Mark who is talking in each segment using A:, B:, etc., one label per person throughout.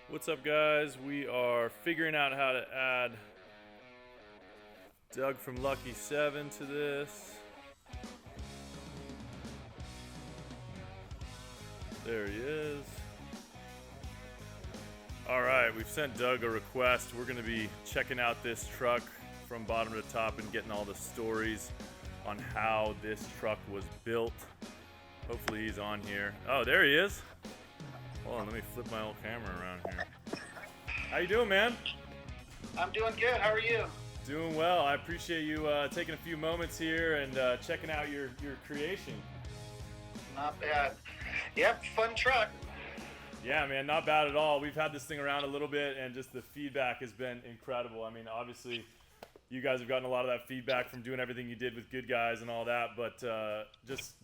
A: What's up, guys? We are figuring out how to add Doug from Lucky7 to this. There he is. Alright, we've sent Doug a request. We're going to be checking out this truck from bottom to top and getting all the stories on how this truck was built. Hopefully he's on here. Oh, there he is. Hold on, let me flip my old camera around here. How you doing, man?
B: I'm doing good. How are you?
A: Doing well. I appreciate you taking a few moments here and checking out your creation.
B: Not bad. Yep, fun truck.
A: Yeah, man, not bad at all. We've had this thing around a little bit, and just the feedback has been incredible. I mean, obviously, you guys have gotten a lot of that feedback from doing everything you did with Good Guys and all that, but just,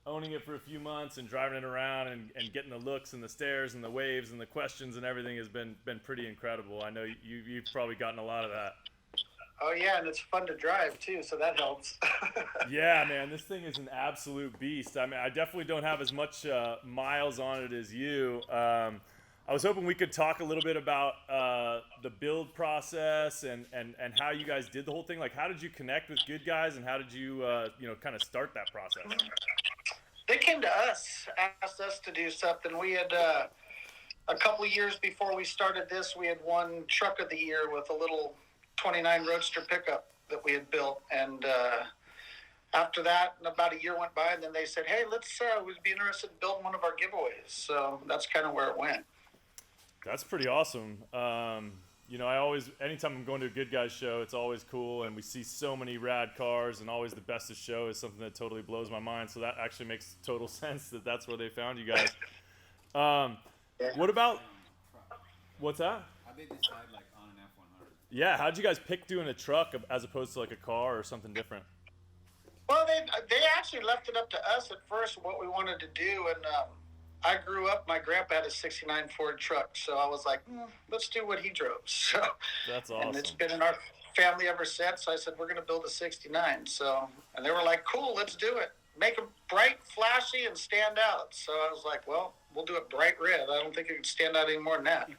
A: owning it for a few months and driving it around and getting the looks and the stares and the waves and the questions and everything has been pretty incredible. I know you've probably gotten a lot of that.
B: Oh, yeah, and it's fun to drive, too, so that helps.
A: Yeah, man, this thing is an absolute beast. I mean, I definitely don't have as much miles on it as you. I was hoping we could talk a little bit about the build process and how you guys did the whole thing. Like, how did you connect with Good Guys, and how did you, kind of start that process?
B: They came to us, asked us to do something. We had, a couple of years before we started this, we had won Truck of the Year with a little 29 Roadster pickup that we had built. And after that, about a year went by, and then they said, hey, we'd be interested in building one of our giveaways. So that's kind of where it went.
A: That's pretty awesome. Anytime I'm going to a Good Guys show, it's always cool, and we see so many rad cars, and always the best of show is something that totally blows my mind. So that actually makes total sense that that's where they found you guys. What about, what's that?
C: How'd they decide on an F100?
A: Yeah, how'd you guys pick doing a truck as opposed to like a car or something different?
B: Well, they actually left it up to us at first what we wanted to do, and I grew up, my grandpa had a 69 Ford truck, so I was like, let's do what he drove. So
A: that's awesome.
B: And it's been in our family ever since. So I said, we're going to build a 69. So, and they were like, cool, let's do it. Make them bright, flashy, and stand out. So I was like, well, we'll do it bright red. I don't think it could stand out any more than that.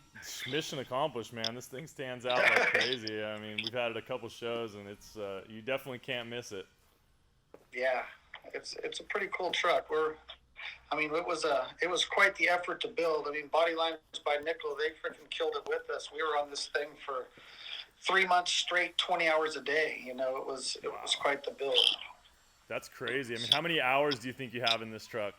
A: Mission accomplished, man. This thing stands out like crazy. I mean, we've had it a couple shows, and it's you definitely can't miss it.
B: Yeah, it's a pretty cool truck. It was quite the effort to build. I mean, Body Lines by Nickel, they freaking killed it with us. We were on this thing for 3 months straight, 20 hours a day. It was quite the build.
A: That's crazy. I mean, how many hours do you think you have in this truck?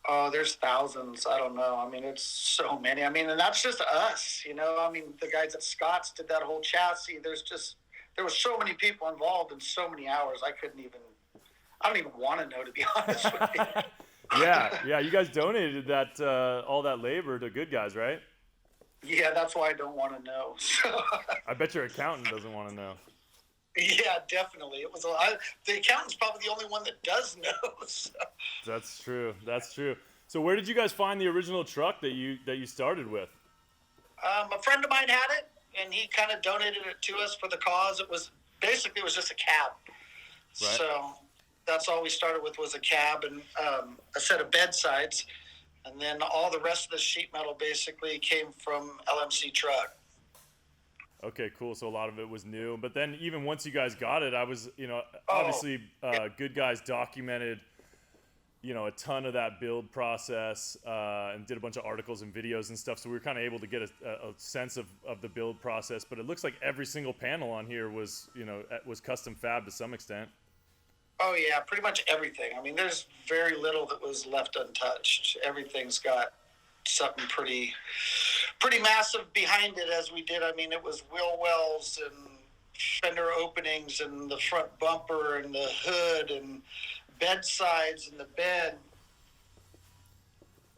B: Oh, there's thousands. I don't know. I mean, it's so many. I mean, and that's just us, I mean, the guys at Scott's did that whole chassis. There was so many people involved in so many hours. I don't even want to know, to be honest with you.
A: Yeah. You guys donated that all that labor to Good Guys, right?
B: Yeah, that's why I don't want to know.
A: I bet your accountant doesn't want to know.
B: Yeah, definitely. The accountant's probably the only one that does know. So.
A: That's true. So where did you guys find the original truck that you started with?
B: A friend of mine had it, and he kind of donated it to us for the cause. It was just a cab.
A: Right.
B: So that's all we started with was a cab and a set of bedsides, and then all the rest of the sheet metal basically came from LMC Truck.
A: Okay, cool. So a lot of it was new, but then even once you guys got it, I was, obviously Good Guys documented, a ton of that build process and did a bunch of articles and videos and stuff. So we were kind of able to get a sense of the build process. But it looks like every single panel on here was custom fab to some extent.
B: Oh yeah, pretty much everything. I mean, there's very little that was left untouched. Everything's got something pretty massive behind it as we did. I mean, it was wheel wells and fender openings and the front bumper and the hood and bed sides and the bed.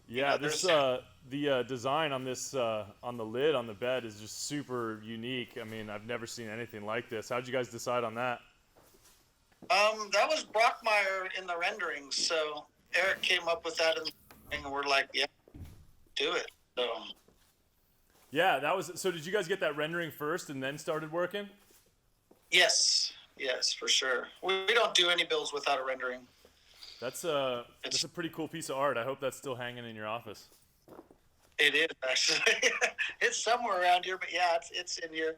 A: Yeah, the design on this on the lid on the bed is just super unique. I mean, I've never seen anything like this. How'd you guys decide on that?
B: That was Brockmeyer in the renderings. So Eric came up with that, and we're like, yeah, do it. So.
A: Yeah, that was. So did you guys get that rendering first and then started working?
B: Yes, for sure. We don't do any builds without a rendering.
A: That's a pretty cool piece of art. I hope that's still hanging in your office.
B: It is actually. It's somewhere around here, but yeah, it's in here.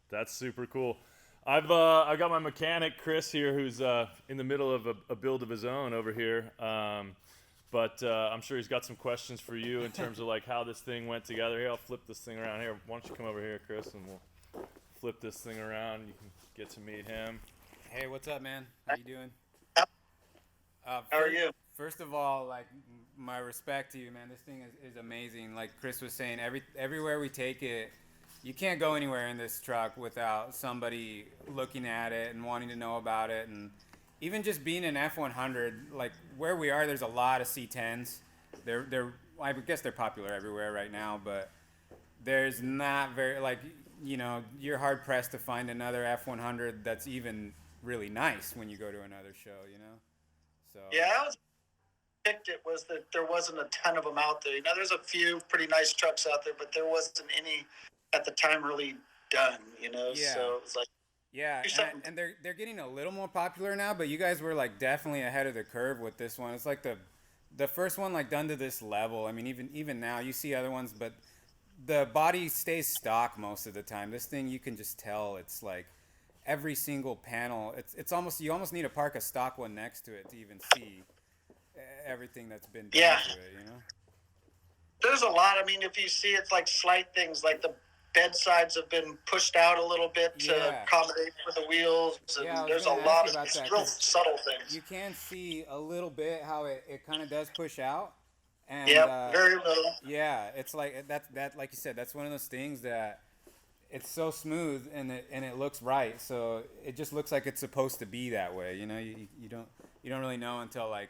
A: That's super cool. I've got my mechanic Chris here, who's in the middle of a build of his own over here. But I'm sure he's got some questions for you in terms of like how this thing went together. Here, I'll flip this thing around. Here, why don't you come over here, Chris, and we'll flip this thing around. You can get to meet him.
D: Hey, what's up, man? How you doing?
B: How are you?
D: First of all, like, my respect to you, man. This thing is amazing. Like Chris was saying, everywhere we take it, you can't go anywhere in this truck without somebody looking at it and wanting to know about it. And even just being an F100, like where we are, there's a lot of C10s. I guess they're popular everywhere right now, but there's not very, like, you know, you're hard pressed to find another F100 that's even really nice when you go to another show, you know? So
B: Yeah, I was picked it was that there wasn't a ton of them out there. You know, there's a few pretty nice trucks out there, but there wasn't any at the time really done. You know,
D: Yeah.
B: so it's like
D: yeah, and they're getting a little more popular now, but you guys were like definitely ahead of the curve with this one. It's like the first one like done to this level. I mean, even now you see other ones, but the body stays stock most of the time. This thing, you can just tell it's like every single panel. It's almost, you almost need to park a stock one next to it to even see everything that's been done to it, you know?
B: there's a lot. I mean, if you see, it's like slight things like the bed sides have been pushed out a little bit to accommodate for the wheels, and
D: Yeah, I was
B: there's a
D: gonna
B: lot
D: ask you
B: of
D: about that,
B: real
D: 'cause
B: subtle things.
D: You can see a little bit how it kind of does push out. And
B: Very little.
D: yeah, it's like that like you said, that's one of those things that it's so smooth and it looks right. So it just looks like it's supposed to be that way. You know, you don't really know until like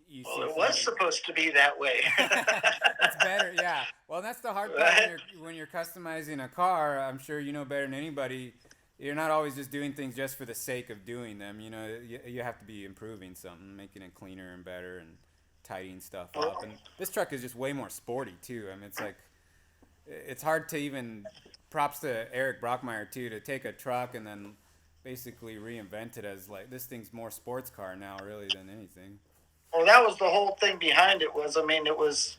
D: you see.
B: Well, it was supposed to be that way.
D: It's better, yeah. Well, that's the hard part when you're customizing a car. I'm sure you know better than anybody. You're not always just doing things just for the sake of doing them. You know, you have to be improving something, making it cleaner and better, and tidying stuff up. And this truck is just way more sporty too. I mean, it's like it's hard to even. Props to Eric Brockmeyer too, to take a truck and then basically reinvent it as like this thing's more sports car now really than anything.
B: Well, that was the whole thing behind it. Was, I mean, it was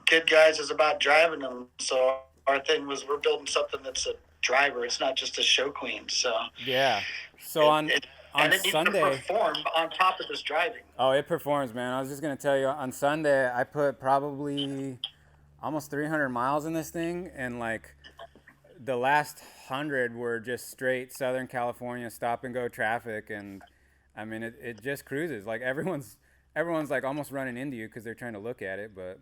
B: Good Guys is about driving them. So our thing was we're building something that's a driver. It's not just a show queen. So
D: yeah. So on
B: it
D: Sunday,
B: needs to perform on top of this driving.
D: oh, it performs, man. I was just gonna tell you, on Sunday I put probably almost 300 miles in this thing, and like the last 100 were just straight Southern California stop and go traffic, and I mean it just cruises. Like everyone's like almost running into you because they're trying to look at it, but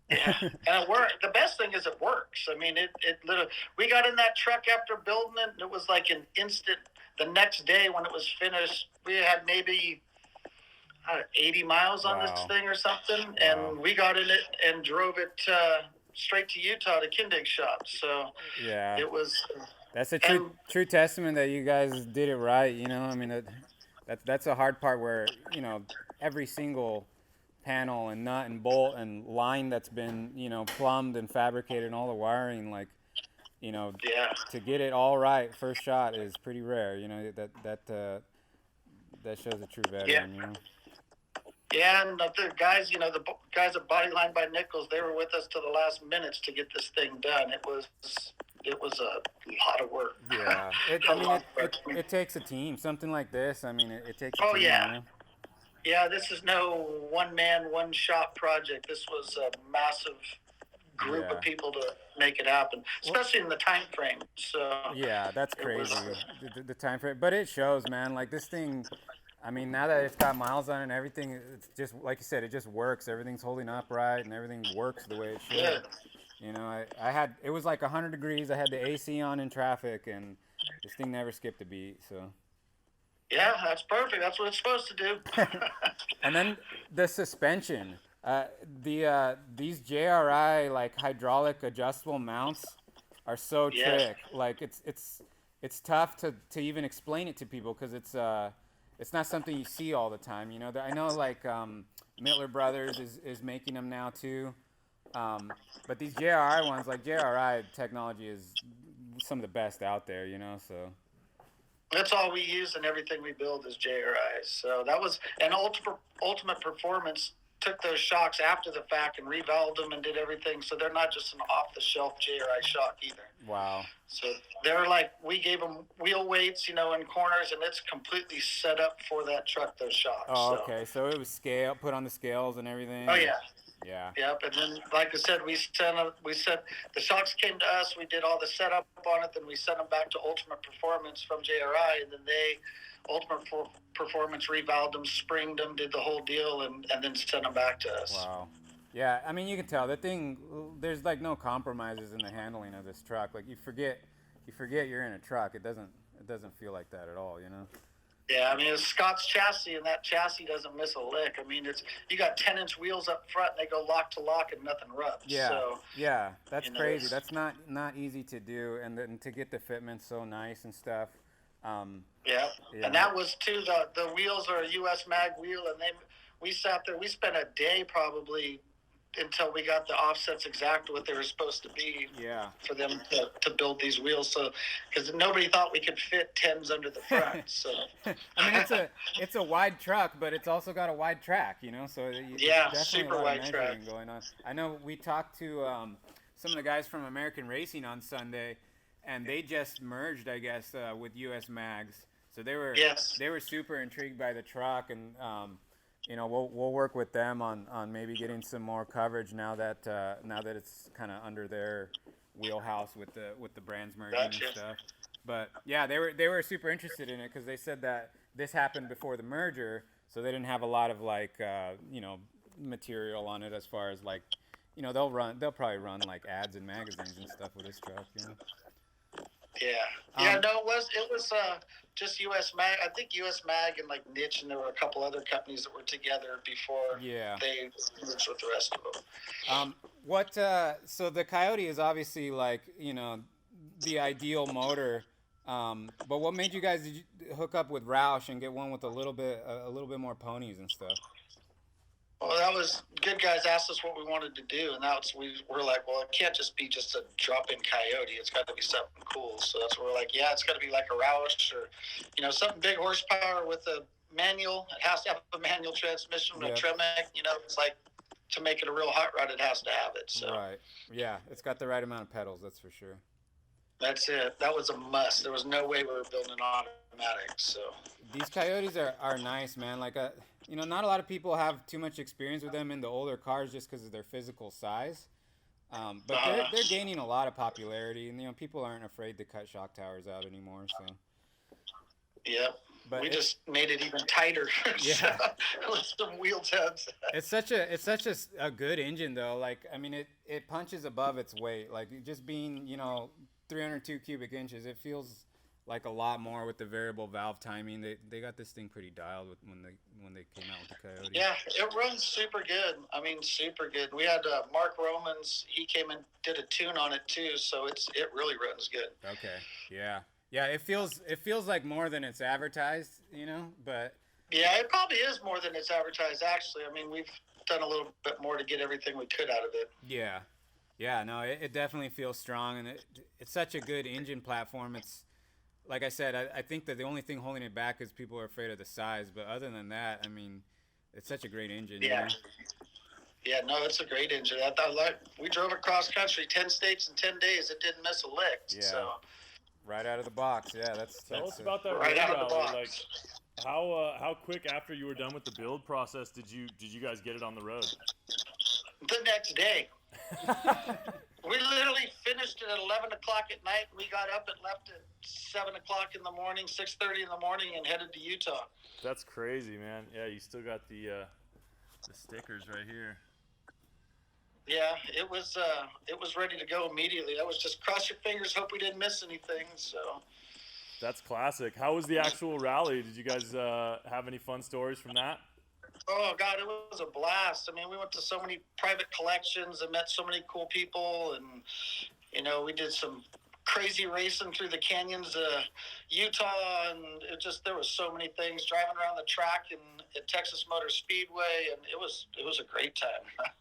B: Yeah, and it worked. The best thing is it works. I mean, it literally. We got in that truck after building it, and it was like an instant. The next day when it was finished, we had maybe 80 miles on this thing or something, and we got in it and drove it straight to Utah to Kindig shop. So
D: yeah,
B: it was.
D: That's a true testament that you guys did it right. You know, I mean that's a hard part where, you know, every single panel and nut and bolt and line that's been, you know, plumbed and fabricated and all the wiring, like, you know, to get it all right first shot is pretty rare. You know, that shows a true veteran. You know.
B: Yeah, and the guys, you know, the guys at Bodyline by Nichols, they were with us to the last minutes to get this thing done. It was a lot of work.
D: Yeah, it takes a team. Something like this, I mean, it takes a team.
B: Yeah.
D: You know?
B: Yeah, this is no one-man, one-shop project. This was a massive group of people to make it happen, especially in the time frame. So
D: yeah, that's crazy, the time frame. But it shows, man. Like this thing, I mean, now that it's got miles on it and everything, it's just, like you said, it just works. Everything's holding up right, and everything works the way it should.
B: Yeah.
D: You know, it was like 100 degrees. I had the AC on in traffic, and this thing never skipped a beat, so.
B: Yeah, that's perfect. That's what it's supposed to do.
D: And then the suspension. These JRI like hydraulic adjustable mounts are so trick. Like it's tough to even explain it to people because it's not something you see all the time. You know, I know like Miller Brothers is making them now too. But these JRI ones, like JRI technology is some of the best out there, you know, so.
B: That's all we use, and everything we build is JRIs. So that was an ultimate performance took those shocks after the fact and revalved them and did everything, so they're not just an off-the-shelf JRI shock either.
D: Wow.
B: So they're like, we gave them wheel weights, in corners, and it's completely set up for that truck, those shocks.
D: Oh, okay. So it was put on the scales and everything.
B: Oh, yeah.
D: Yeah.
B: Yep, and then, like I said, we sent the shocks came to us. We did all the setup on it. Then we sent them back to Ultimate Performance from JRI, and then Ultimate Performance revalved them, springed them, did the whole deal, and then sent them back to us.
D: Wow. Yeah, I mean, you can tell that thing. There's like no compromises in the handling of this truck. Like you forget you're in a truck. It doesn't feel like that at all.
B: Yeah, I mean, it's Scott's chassis, and that chassis doesn't miss a lick. I mean, you got 10-inch wheels up front, and they go lock to lock, and nothing rubs.
D: Yeah,
B: so,
D: yeah, that's crazy. That's not easy to do, and then to get the fitment so nice and stuff.
B: Yeah, and that was too. The wheels are a U.S. mag wheel, and we sat there. We spent a day probably until we got the offsets exact what they were supposed to be.
D: Yeah.
B: For them to build these wheels, so because nobody thought we could fit 10s under the front. So
D: I mean, it's a wide truck, but it's also got a wide track, So
B: yeah,
D: definitely
B: super
D: a lot
B: wide
D: of
B: track
D: going on. I know we talked to some of the guys from American Racing on Sunday, and they just merged, I guess, with US Mags. So they were super intrigued by the truck, and we'll work with them on maybe getting some more coverage now that it's kind of under their wheelhouse with the brands merging and stuff. But yeah, they were super interested in it because they said that this happened before the merger, so they didn't have a lot of material on it as far as they'll probably run like ads in magazines and stuff with this truck.
B: Yeah. No, it was just US Mag. I think US Mag and like Niche, and there were a couple other companies that were together before they merged with the rest of them.
D: So the Coyote is obviously the ideal motor. But what made you guys hook up with Roush and get one with a little bit more ponies and stuff?
B: Well, that was good. Guys asked us what we wanted to do, and we were like, well, it can't just be just a drop-in Coyote. It's got to be something cool. So that's where we're like, yeah, it's got to be like a Roush or something big horsepower with a manual. It has to have a manual transmission with a Tremec. It's like to make it a real hot rod, it has to have it. So
D: right, yeah, it's got the right amount of pedals. That's for sure.
B: That's it. That was a must. There was no way we were building an automatic. So
D: these Coyotes are nice, man. Not a lot of people have too much experience with them in the older cars just because of their physical size. But they're gaining a lot of popularity, and people aren't afraid to cut shock towers out anymore. So.
B: Yep. But we just made it even tighter.
D: Yeah.
B: With some wheel tabs.
D: It's such a good engine though. It punches above its weight. Just being 302 cubic inches, it feels like a lot more with the variable valve timing. They got this thing pretty dialed when they came out with the Coyote.
B: Yeah, it runs super good. I mean, super good. We had Mark Romans. He came and did a tune on it too, so it really runs good.
D: Okay. Yeah. Yeah. It feels like more than it's advertised, but.
B: Yeah, it probably is more than it's advertised. Actually, I mean, we've done a little bit more to get everything we could out of it.
D: Yeah. Yeah. No, it definitely feels strong, and it's such a good engine platform. It's. Like I said, I think that the only thing holding it back is people are afraid of the size. But other than that, I mean, it's such a great engine.
B: Yeah. Yeah, no, it's a great engine. We drove across country, 10 states in 10 days. It didn't miss a lick.
D: Yeah.
B: So.
D: Right out of the box. Yeah,
A: Tell us about that
B: right out
A: rally.
B: of the box.
A: How quick after you were done with the build process did you guys get it on the road?
B: The next day. We literally finished it at 11 o'clock at night. We got up and left at 7 o'clock in the morning, 6:30 in the morning, and headed to Utah.
A: That's crazy, man. Yeah, you still got the stickers right here.
B: Yeah, it was ready to go immediately. I was just cross your fingers, hope we didn't miss anything. So.
A: That's classic. How was the actual rally? Did you guys have any fun stories from that?
B: Oh, God, it was a blast. I mean, we went to so many private collections and met so many cool people. And, we did some crazy racing through the canyons of Utah. And there was so many things, driving around the track at Texas Motor Speedway. And it was a great time.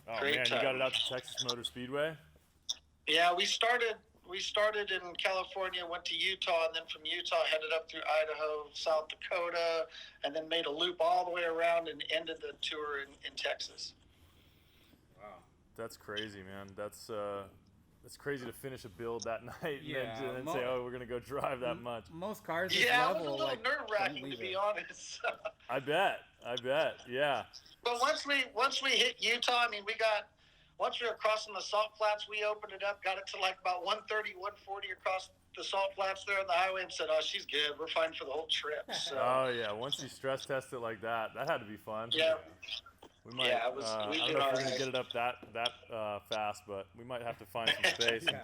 A: Oh, great time. You got it out to Texas Motor Speedway?
B: Yeah, we started we started in California, went to Utah, and then from Utah headed up through Idaho, South Dakota, and then made a loop all the way around and ended the tour in Texas.
D: Wow.
A: That's crazy, man. That's crazy to finish a build that night
D: Yeah,
A: and then say, oh, we're gonna go drive that much.
D: Most cars this
B: Yeah,
D: level,
B: it was a little
D: like,
B: nerve-wracking,
D: don't
B: to
D: leave
B: be
D: it.
B: honest.
A: I bet. Yeah.
B: But once we hit Utah, I mean, once we were crossing the salt flats, we opened it up, got it to like about 130, 140 across the salt flats there on the highway, and said, "Oh, she's good. We're fine for the whole trip." So,
A: Oh yeah. Once you stress test it like that had to be fun.
B: yeah.
A: We might.
B: Yeah, it was- we
A: I don't
B: did
A: know if
B: all
A: we're gonna
B: right.
A: get it up that fast, but we might have to find some space and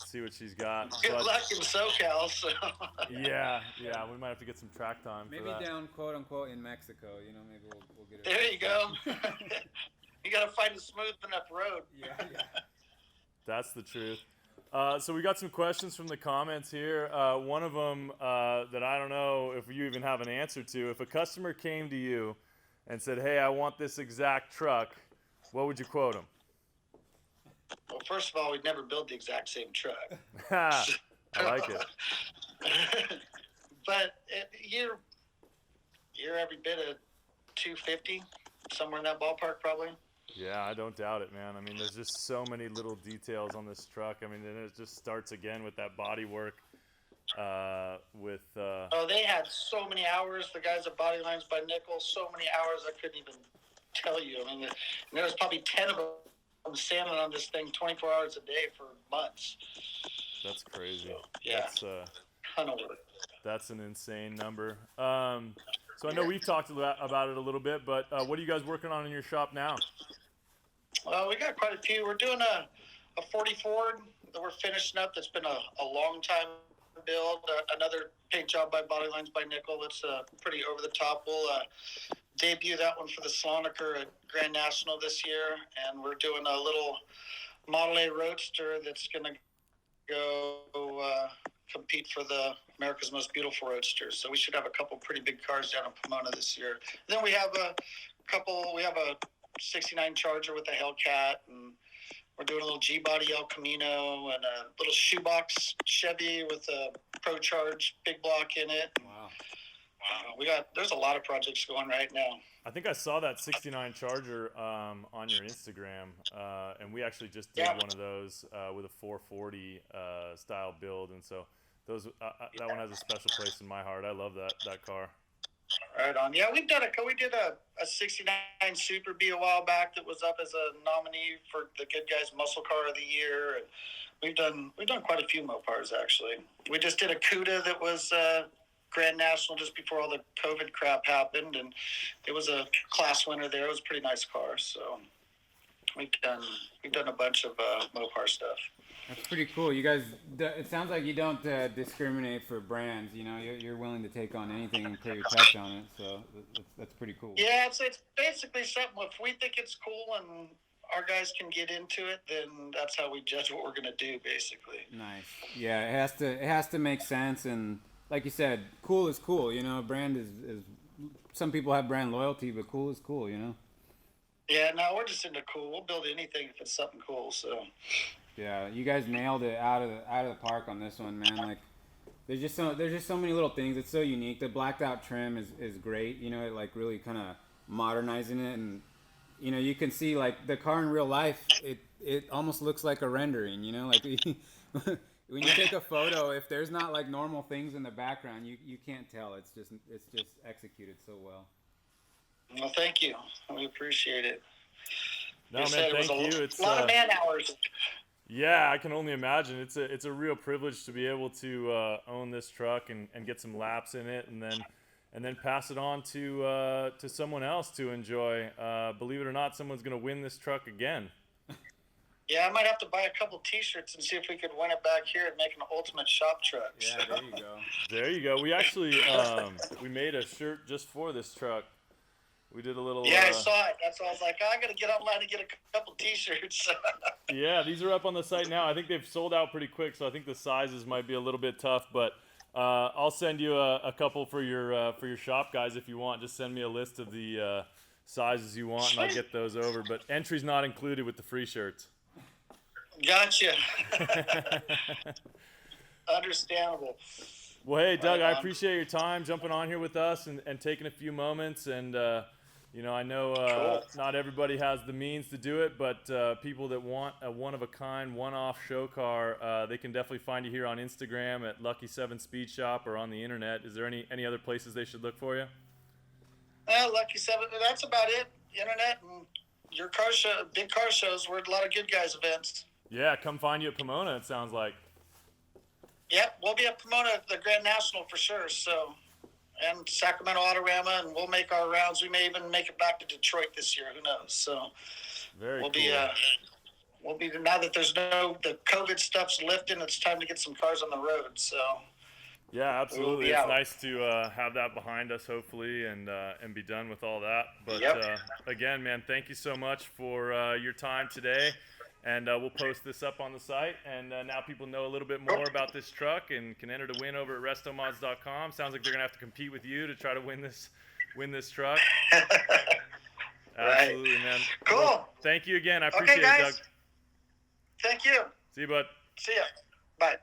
A: see what she's got.
B: Good
A: But
B: luck in SoCal. So.
A: yeah, we might have to get some track time
D: Maybe
A: for that.
D: down, quote unquote, in Mexico. You know, maybe we'll get it.
B: There you go. You got to find a smooth enough road.
D: Yeah.
A: That's the truth. So we got some questions from the comments here. One of them that I don't know if you even have an answer to. If a customer came to you and said, "Hey, I want this exact truck," what would you quote them?
B: Well, first of all, we'd never build the exact same truck.
A: I like it.
B: But you're every bit of 250, somewhere in that ballpark, probably.
A: Yeah, I don't doubt it, man. I mean, there's just so many little details on this truck. I mean, and it just starts again with that body work.
B: Oh, they had so many hours. The guys at Body Lines by Nickel, so many hours I couldn't even tell you. I mean, there was probably 10 of them standing on this thing 24 hours a day for months.
A: That's crazy.
B: Yeah.
A: That's
B: Ton of work.
A: That's an insane number. So I know we've talked about it a little bit, but what are you guys working on in your shop now?
B: Well, we got quite a few. We're doing a 40 Ford that we're finishing up. That's been a long time build. Another paint job by Body Lines by Nickel. It's pretty over the top. We'll debut that one for the Sloniker at Grand National this year, and we're doing a little Model A Roadster that's going to go compete for the America's Most Beautiful Roadsters. So we should have a couple pretty big cars down in Pomona this year. then we have a 69 Charger with a Hellcat, and we're doing a little G-Body El Camino and a little shoebox Chevy with a Pro Charge big block in it.
D: Wow.
B: There's a lot of projects going right now.
A: I think I saw that 69 Charger on your Instagram, and we actually just did one of those with a 440 style build, and so that one has a special place in my heart. I love that car.
B: Right on. Yeah, we did a 69 Super Bee a while back that was up as a nominee for the Good Guys Muscle Car of the Year, and we've done quite a few Mopars actually. We just did a CUDA that was Grand National just before all the COVID crap happened, and it was a class winner there. It was a pretty nice car, so we've done a bunch of Mopar stuff.
D: That's pretty cool. You guys, it sounds like you don't discriminate for brands. You know, you're willing to take on anything and put your touch on it. So that's pretty cool.
B: Yeah, it's basically something. If we think it's cool and our guys can get into it, then that's how we judge what we're gonna do, basically.
D: Nice. Yeah, it has to make sense, and like you said, cool is cool. You know, brand is some people have brand loyalty, but cool is cool. You know.
B: Yeah, no, we're just into cool. We'll build anything if it's something cool. So.
D: Yeah, you guys nailed it out of the park on this one, man. Like, there's just so many little things. It's so unique. The blacked out trim is great. You know, it like really kind of modernizing it, and you know you can see like the car in real life. It almost looks like a rendering. You know, like when you take a photo, if there's not like normal things in the background, you can't tell. It's just executed so well.
B: Well, thank you. We appreciate it.
A: No, man, thank you. It's
B: a lot of man hours.
A: Yeah, I can only imagine. It's a real privilege to be able to own this truck and get some laps in it, and then pass it on to someone else to enjoy. Believe it or not, someone's gonna win this truck again.
B: Yeah, I might have to buy a couple T-shirts and see if we could win it back here and make an ultimate shop truck.
D: Yeah, there you go.
A: There you go. We actually we made a shirt just for this truck. We did a little.
B: Yeah, I saw it. That's why I was like, I gotta get online and get a couple T-shirts.
A: Yeah, these are up on the site now. I think they've sold out pretty quick, so I think the sizes might be a little bit tough. But I'll send you a couple for your shop guys if you want. Just send me a list of the sizes you want, and I'll get those over. But entry's not included with the free shirts.
B: Gotcha. Understandable.
A: Well, hey, Doug,
B: Right
A: I
B: on.
A: appreciate your time jumping on here with us and taking a few moments. And, you know, I know
B: Cool.
A: not everybody has the means to do it, but people that want a one-of-a-kind, one-off show car, they can definitely find you here on Instagram at Lucky7 Speed Shop or on the internet. Is there any other places they should look for you?
B: Lucky7, that's about it. Internet and your car show, big car shows. We're at a lot of Good Guys events.
A: Yeah, come find you at Pomona, it sounds like.
B: Yep, we'll be at Pomona at the Grand National for sure. So, and Sacramento Autorama, and we'll make our rounds. We may even make it back to Detroit this year. Who knows? So,
A: Very
B: we'll
A: cool.
B: be now that the COVID stuff's lifting. It's time to get some cars on the road. So,
A: Yeah, absolutely.
B: be
A: It's
B: out.
A: nice to have that behind us, hopefully, and be done with all that. But
B: Yep.
A: again, man, thank you so much for your time today. And we'll post this up on the site. And now people know a little bit more about this truck and can enter to win over at RestoMods.com. Sounds like they're gonna have to compete with you to try to win this truck. Absolutely, man.
B: Cool.
A: Well, thank you again. I appreciate it,
B: guys.
A: Doug.
B: Thank you.
A: See you, bud.
B: See ya. Bye.